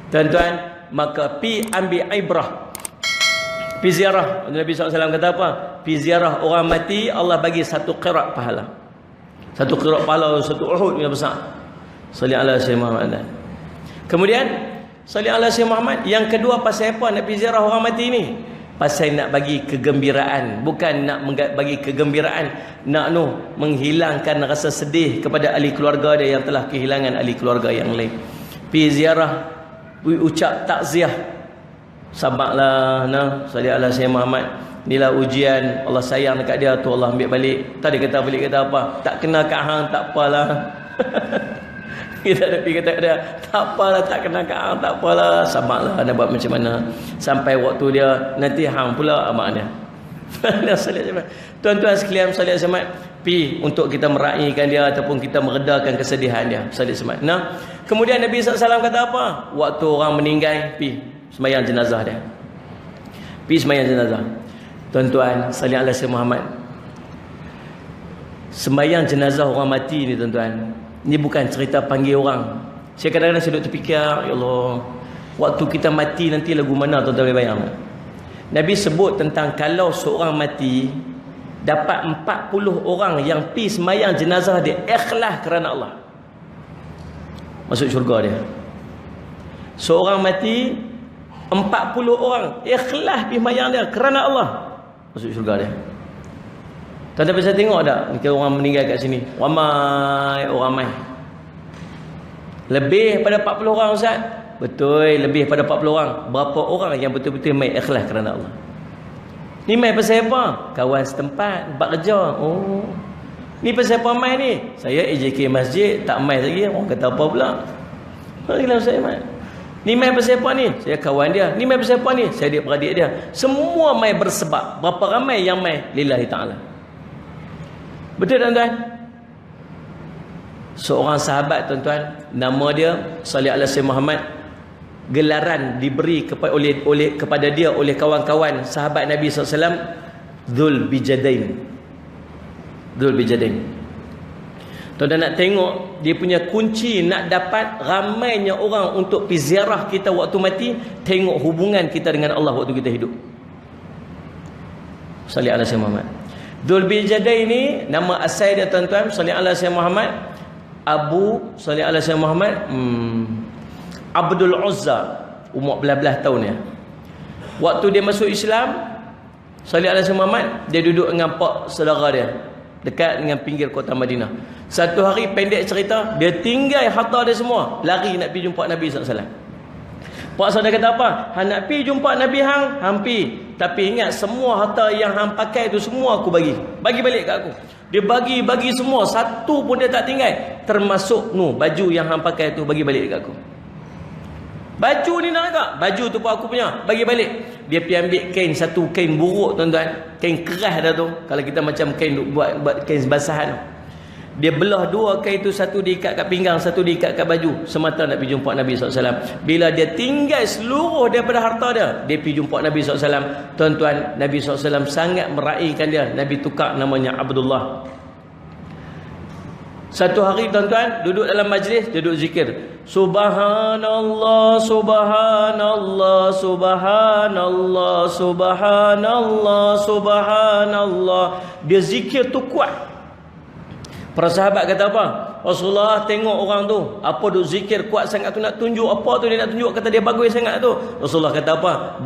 Tuan-tuan, maka pi ambil ibrah, pi ziarah. Nabi SAW kata apa? Pi ziarah orang mati, Allah bagi satu qirat pahala. Satu qirat pahala, satu Uhud yang besar. Salli ala Sayyidina Muhammad. Kemudian salli ala Sayyidina Muhammad. Yang kedua, pasal apa nak pi ziarah orang mati ni? Pasal nak bagi kegembiraan, bukan nak bagi kegembiraan, nak menghilangkan rasa sedih kepada ahli keluarga dia yang telah kehilangan ahli keluarga yang lain. Pi ziarah, ucap takziah, sabarlah salli ala Sayyidina Muhammad, inilah ujian, Allah sayang dekat dia tu, Allah ambil balik. Tadi kata balik kata apa? Tak kena kat hang, tak apalah. Kita ada pergi kata dia, tak apalah, tak kena kat hang, tak apalah, sabarlah, nak buat macam mana sampai waktu dia, nanti hang pula amak dia. Tuan-tuan sekalian, salli ala Muhammad, pi untuk kita meraihkan dia ataupun kita meredakan kesedihan dia. Salli ala Muhammad. Nah, kemudian Nabi SAW kata apa? Waktu orang meninggal, pi sembahyang jenazah dia. Pi sembahyang jenazah. Tuan-tuan, salli ala Muhammad. Sembahyang jenazah orang mati ni tuan-tuan, ni bukan cerita panggil orang. Saya kadang-kadang saya duduk terfikir, ya Allah, waktu kita mati nanti lagu mana tuan-tuan bayang? Nabi sebut tentang kalau seorang mati dapat 40 orang yang pi sembahyang jenazah dia ikhlas kerana Allah, masuk syurga dia. Seorang mati 40 orang ikhlas pi sembahyang dia kerana Allah, masuk syurga dia. Tuan-tuan bisa tengok tak kalau orang meninggal kat sini, ramai orang mai. Lebih pada 40 orang Ustaz. Betul, lebih pada 40 orang. Berapa orang yang betul-betul mai ikhlas kerana Allah? Ni mai pasal apa? Kawan setempat, buat kerja. Oh. Ni pasal apa mai ni? Saya AJK masjid, tak mai lagi. Orang kata apa pula? Marilah saya mai. Ni mai pasal apa ni? Saya kawan dia. Ni mai pasal apa ni? Saya adik-beradik dia. Semua mai bersebab. Berapa ramai yang mai? Lillahi ta'ala. Betul tuan-tuan? Seorang sahabat tuan-tuan, nama dia salli ala Sayyidina Muhammad, gelaran diberi kepada dia oleh kawan-kawan sahabat Nabi SAW, Dzul Bijadain. Dzul Bijadain. Tuan-tuan nak tengok dia punya kunci nak dapat ramainya orang untuk pergi ziarah kita waktu mati, tengok hubungan kita dengan Allah waktu kita hidup. Salli ala Sayyidina Muhammad. Dzul Bijadain ni nama asal dia tuan-tuan, salli ala Sayyidina Muhammad, Abu salli ala Sayyidina Muhammad Abdul Uzza, umur belas-belas tahun ya. Waktu dia masuk Islam, salli ala Sayyidina Muhammad, dia duduk dengan pak saudara dia dekat dengan pinggir kota Madinah. Satu hari, pendek cerita, dia tinggal harta dia semua, lari nak pergi jumpa Nabi SAW. Pak saudara kata apa? Hang nak pergi jumpa Nabi hang pergi. Tapi ingat, semua harta yang hang pakai tu semua aku bagi. Bagi balik kat aku. Dia bagi semua, satu pun dia tak tinggal. Termasuk baju yang hang pakai tu, bagi balik kat aku. Baju ni nak tak? Baju tu pun aku punya, bagi balik. Dia pergi ambil kain, satu kain buruk tuan-tuan, kain keras dah tu. Kalau kita macam kain buat kain basahan tu. Dia belah dua kain tu, satu diikat kat pinggang, satu diikat kat baju, semata nak pergi jumpa Nabi SAW. Bila dia tinggal seluruh daripada harta dia, dia pergi jumpa Nabi SAW. Tuan-tuan, Nabi SAW sangat meraihkan dia. Nabi tukar namanya Abdullah. Satu hari tuan-tuan, duduk dalam majlis, duduk zikir. Subhanallah, subhanallah, subhanallah, subhanallah, subhanallah. Dia zikir tu kuat. Para sahabat kata apa? Rasulullah tengok orang tu, apa duk zikir kuat sangat tu, nak tunjuk apa tu dia nak tunjuk, kata dia bagus sangat tu. Rasulullah kata apa?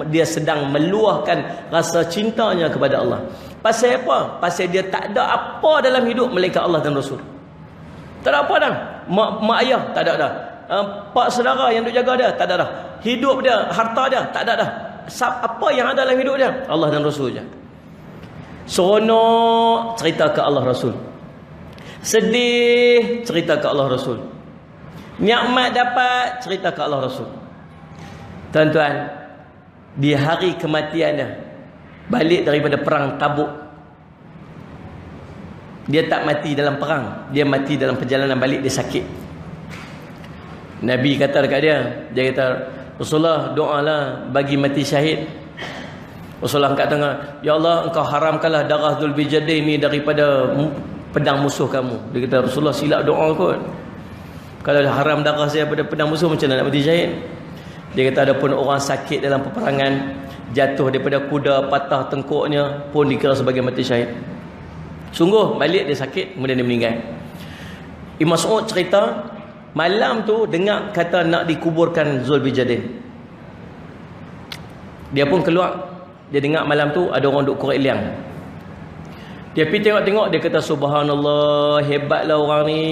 Dia sedang meluahkan rasa cintanya kepada Allah. Pasal apa? Pasal dia tak ada apa dalam hidup melainkan Allah dan Rasul. Tak ada apa dah. Mak ayah tak ada dah. Pak saudara yang duk jaga dia tak ada dah. Hidup dia, harta dia tak ada dah. Apa yang ada dalam hidup dia? Allah dan Rasul je. Seronok, cerita ke Allah Rasul. Sedih, cerita ke Allah Rasul. Nikmat dapat, cerita ke Allah Rasul. Tuan-tuan, di hari kematiannya, balik daripada perang Tabuk, dia tak mati dalam perang, dia mati dalam perjalanan balik, dia sakit. Nabi kata dekat dia kata, Rasulullah doalah bagi mati syahid. Rasulullah angkat tangan, ya Allah, engkau haramkanlah darah Dzulbijadain ni daripada pedang musuh kamu. Dia kata, Rasulullah silap doa kot. Kalau haram darah saya pada pedang musuh, macam mana nak mati syahid? Dia kata, ada pun orang sakit dalam peperangan, jatuh daripada kuda, patah tengkuknya, pun dikira sebagai mati syahid. Sungguh balik dia sakit, kemudian dia meninggal. Ibn Mas'ud cerita, malam tu dengar kata nak dikuburkan Dzulbijadain. Dia pun keluar, dia dengar malam tu ada orang duk korek liang. Dia pergi tengok-tengok, dia kata, subhanallah, hebatlah orang ni.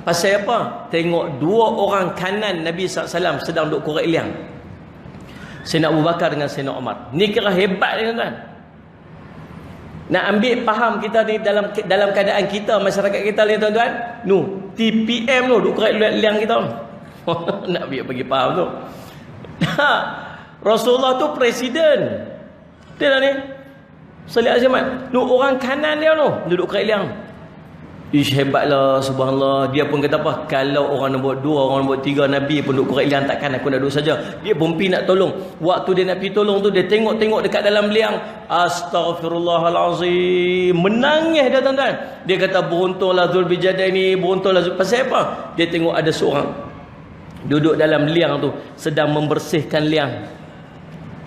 Pasal apa? Tengok dua orang kanan Nabi SAW sedang duk korek liang, Sayyidina Abu Bakar dengan Sayyidina Umar. Ni kira hebat ni tuan-tuan. Nak ambil faham kita ni dalam keadaan kita, masyarakat kita ni tuan-tuan, TPM tu duk korek liang kita. Nak bagi faham tu. Rasulullah tu presiden. Dia lah ni. Salih Azimat. Orang kanan dia duduk korek liang. Ish, hebatlah, subhanallah. Dia pun kata apa? Kalau orang nombor 2, orang nombor 3 Nabi pun duduk korek liang, takkan aku nak duduk saja. Dia pun pergi nak tolong. Waktu dia nak pergi tolong tu, dia tengok-tengok dekat dalam liang. Astaghfirullahalazim. Menangis dia tuan-tuan. Dia kata, beruntunglah Dzulbijadain ni, beruntunglah. Pasal apa? Dia tengok ada seorang duduk dalam liang tu, sedang membersihkan liang.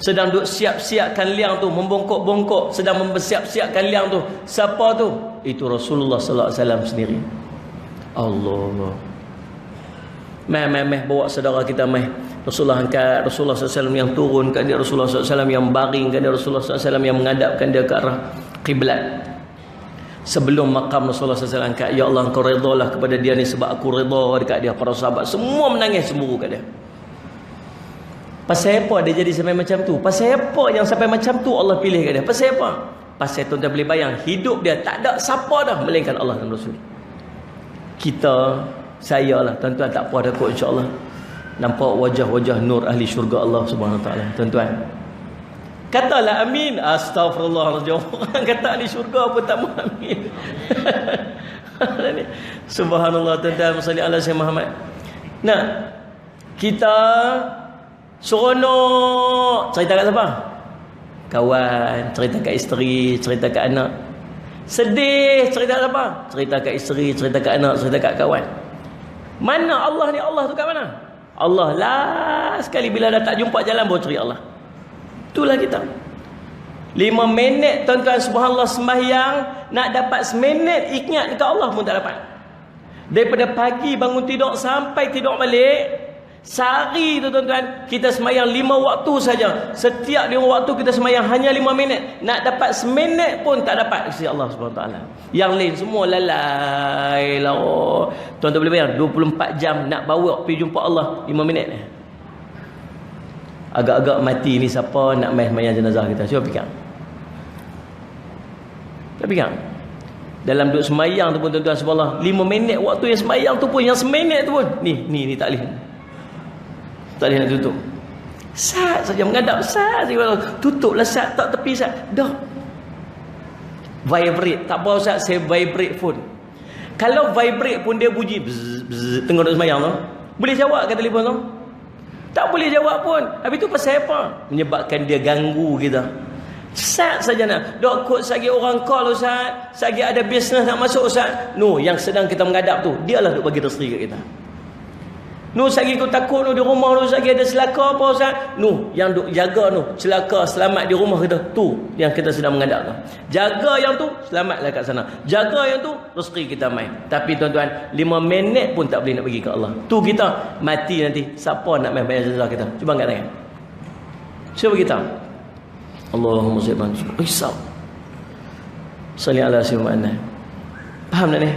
Sedang duk siap-siapkan liang tu, membongkok-bongkok, sedang mempersiap-siapkan liang tu. Siapa tu? Itu Rasulullah sallallahu alaihi wasallam sendiri. Allah. Meh bawa saudara kita meh. Rasulullah angkat, Rasulullah sallallahu alaihi wasallam yang turunkan dia, Rasulullah sallallahu alaihi wasallam yang baringkan dia, Rasulullah sallallahu alaihi wasallam yang menghadapkan dia ke arah kiblat. Sebelum makam Rasulullah sallallahu alaihi wasallam angkat, ya Allah, engkau redalah kepada dia ni sebab aku reda dekat dia. Para sahabat semua menangis cemburu kat dia. Pasal apa dia jadi sampai macam tu? Pasal apa yang sampai macam tu Allah pilih kat dia? Pasal apa? Pasal tuan-tuan boleh bayang, hidup dia tak ada siapa dah melainkan Allah dan Rasul. Kita, saya lah tuan-tuan, tak apa takut, insya-Allah nampak wajah-wajah nur ahli syurga Allah Subhanahu Wa Taala. Tuan-tuan, katalah amin. Astagfirullahalazim. Orang kata ahli syurga pun tak mau amin. Subhanallah. Tuan-tuan, salli ala Sayyidina Muhammad. Nah, kita seronok cerita kat siapa? Kawan, cerita kat isteri, cerita kat anak. Sedih, cerita kat siapa? Cerita kat isteri, cerita kat anak, cerita kat kawan. Mana Allah ni? Allah tu kat mana? Allah lah sekali bila dah tak jumpa jalan baru cari Allah. Itulah kita. 5 minit tuan-tuan, subhanallah, sembahyang, nak dapat seminit ingat dekat Allah pun tak dapat. Daripada pagi bangun tidur sampai tidur balik, sehari tu tuan-tuan, kita semayang 5 waktu saja. Setiap 5 waktu kita semayang hanya 5 minit. Nak dapat seminit pun tak dapat isi Allah SWT. Yang lain semua lalai lah. Tuan-tuan boleh bayang, 24 jam nak bawa pergi jumpa Allah 5 minit. Agak-agak mati ni siapa nak main semayang jenazah kita? Cuba fikir. Tak fikir. Dalam duduk semayang tu pun tuan-tuan, subhanallah, 5 minit waktu yang semayang tu pun, yang seminit tu pun, ni tak boleh. Tak boleh nak tutup. Sat saja menghadap, sat saja. Tutuplah sat, tak tepi sat. Dah. Vibrate. Tak apa Ustaz, saya vibrate phone. Kalau vibrate pun dia bunyi bzz, bzz, tengok duduk semayang tu. Boleh jawab ke telefon tu? Tak boleh jawab pun. Habis tu pasal apa? Menyebabkan dia ganggu kita. Sat saja nak. Dok kot sagi orang call Ustaz. Sagi ada bisnes nak masuk Ustaz. No, yang sedang kita menghadap tu, dialah duk bagi rezeki kat kita. Nu sagi kau takut nu di rumah nu sagi ada celaka apa Ustaz? Nu yang duk jaga nu celaka selamat di rumah kita, tu yang kita sedang menghadap tu. Jaga yang tu, selamatlah kat sana. Jaga yang tu, rezeki kita main. Tapi tuan-tuan, 5 minit pun tak boleh nak bagi ke Allah. Tu kita mati nanti, siapa nak main bayar jenazah kita? Cuba angkat tangan. Cuba kita. Allahumma salli ala Sayyidina. Salli ala Sayyidina. Faham tak ni?